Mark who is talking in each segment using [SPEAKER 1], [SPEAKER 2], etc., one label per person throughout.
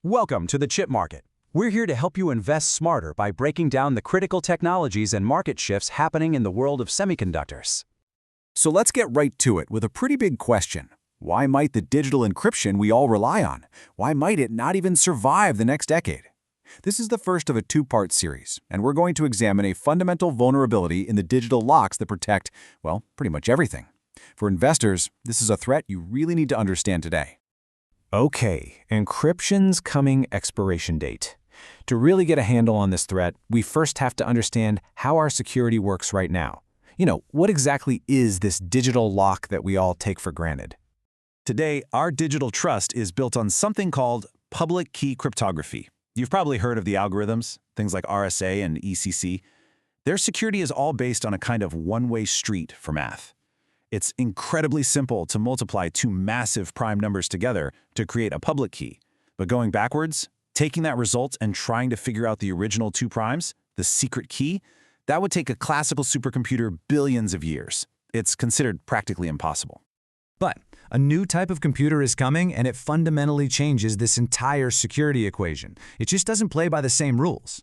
[SPEAKER 1] Welcome to the chip market. We're here to help you invest smarter by breaking down the critical technologies and market shifts happening in the world of semiconductors.
[SPEAKER 2] So let's get right to it with a pretty big question. Why might the digital encryption we all rely on? Why might it not even survive the next decade? This is the first of a two-part series, and we're going to examine a fundamental vulnerability in the digital locks that protect, well, pretty much everything. For investors, this is a threat you really need to understand today.
[SPEAKER 3] Okay, encryption's coming expiration date. To really get a handle on this threat, we first have to understand how our security works right now. What exactly is this digital lock that we all take for granted?
[SPEAKER 4] Today, our digital trust is built on something called public key cryptography. You've probably heard of the algorithms, things like RSA and ECC. Their security is all based on a kind of one-way street for math. It's incredibly simple to multiply two massive prime numbers together to create a public key. But going backwards, taking that result and trying to figure out the original two primes, the secret key, that would take a classical supercomputer billions of years. It's considered practically impossible.
[SPEAKER 5] But a new type of computer is coming, and it fundamentally changes this entire security equation. It just doesn't play by the same rules.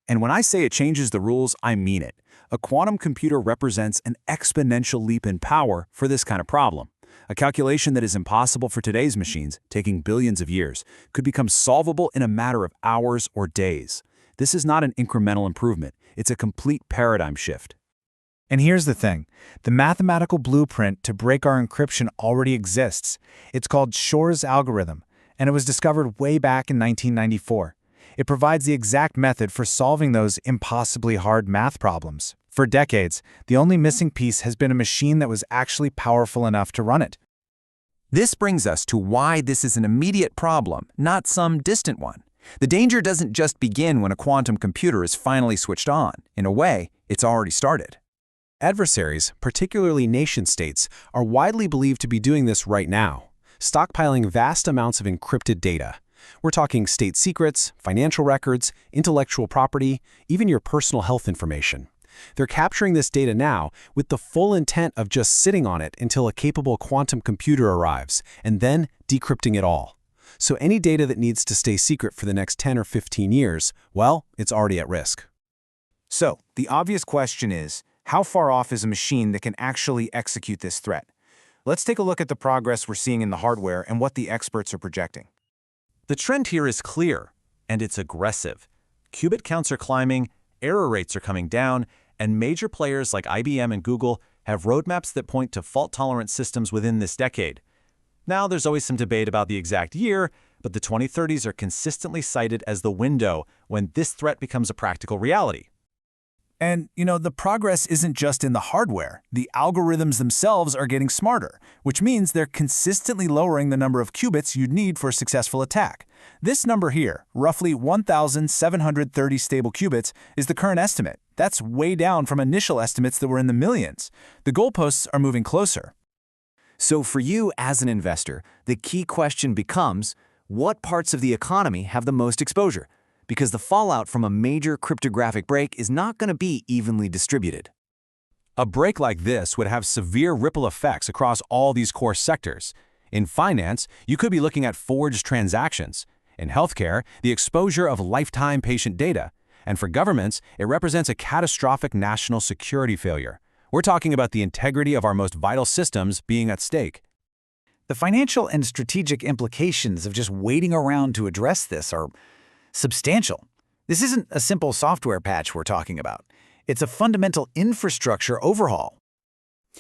[SPEAKER 2] And when I say it changes the rules, I mean it. A quantum computer represents an exponential leap in power for this kind of problem. A calculation that is impossible for today's machines, taking billions of years, could become solvable in a matter of hours or days. This is not an incremental improvement. It's a complete paradigm shift.
[SPEAKER 5] And here's the thing. The mathematical blueprint to break our encryption already exists. It's called Shor's algorithm, and it was discovered way back in 1994. It provides the exact method for solving those impossibly hard math problems. For decades, the only missing piece has been a machine that was actually powerful enough to run it.
[SPEAKER 6] This brings us to why this is an immediate problem, not some distant one. The danger doesn't just begin when a quantum computer is finally switched on. In a way, it's already started.
[SPEAKER 3] Adversaries, particularly nation-states, are widely believed to be doing this right now, stockpiling vast amounts of encrypted data. We're talking state secrets, financial records, intellectual property, even your personal health information. They're capturing this data now with the full intent of just sitting on it until a capable quantum computer arrives, and then decrypting it all. So any data that needs to stay secret for the next 10 or 15 years, well, it's already at risk.
[SPEAKER 7] So, the obvious question is, how far off is a machine that can actually execute this threat? Let's take a look at the progress we're seeing in the hardware and what the experts are projecting.
[SPEAKER 4] The trend here is clear, and it's aggressive. Qubit counts are climbing, error rates are coming down, and major players like IBM and Google have roadmaps that point to fault-tolerant systems within this decade. Now, there's always some debate about the exact year, but the 2030s are consistently cited as the window when this threat becomes a practical reality.
[SPEAKER 7] And, the progress isn't just in the hardware. The algorithms themselves are getting smarter, which means they're consistently lowering the number of qubits you'd need for a successful attack. This number here, roughly 1,730 stable qubits, is the current estimate. That's way down from initial estimates that were in the millions. The goalposts are moving closer.
[SPEAKER 8] So for you as an investor, the key question becomes, what parts of the economy have the most exposure? Because the fallout from a major cryptographic break is not going to be evenly distributed.
[SPEAKER 1] A break like this would have severe ripple effects across all these core sectors. In finance, you could be looking at forged transactions. In healthcare, the exposure of lifetime patient data. And for governments, it represents a catastrophic national security failure. We're talking about the integrity of our most vital systems being at stake.
[SPEAKER 5] The financial and strategic implications of just waiting around to address this are substantial. This isn't a simple software patch we're talking about. It's a fundamental infrastructure overhaul.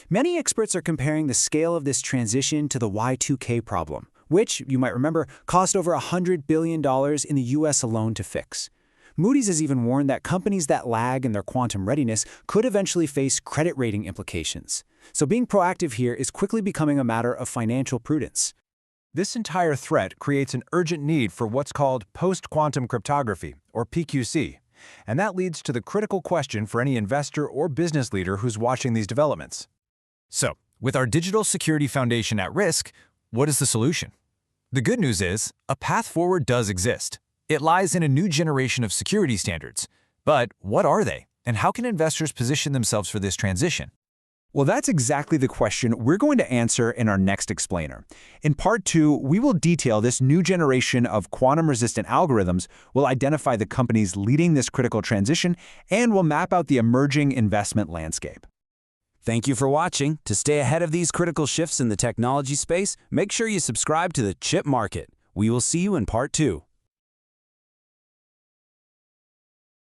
[SPEAKER 5] Many experts are comparing the scale of this transition to the Y2K problem, which, you might remember, cost over $100 billion in the US alone to fix. Moody's has even warned that companies that lag in their quantum readiness could eventually face credit rating implications. So being proactive here is quickly becoming a matter of financial prudence.
[SPEAKER 9] This entire threat creates an urgent need for what's called post-quantum cryptography, or PQC, and that leads to the critical question for any investor or business leader who's watching these developments. So, with our digital security foundation at risk, what is the solution? The good news is, a path forward does exist. It lies in a new generation of security standards. But what are they, and how can investors position themselves for this transition?
[SPEAKER 2] Well, that's exactly the question we're going to answer in our next explainer. In Part 2, we will detail this new generation of quantum-resistant algorithms, will identify the companies leading this critical transition, and will map out the emerging investment landscape.
[SPEAKER 1] Thank you for watching. To stay ahead of these critical shifts in the technology space, make sure you subscribe to the Chip Market. We will see you in Part 2.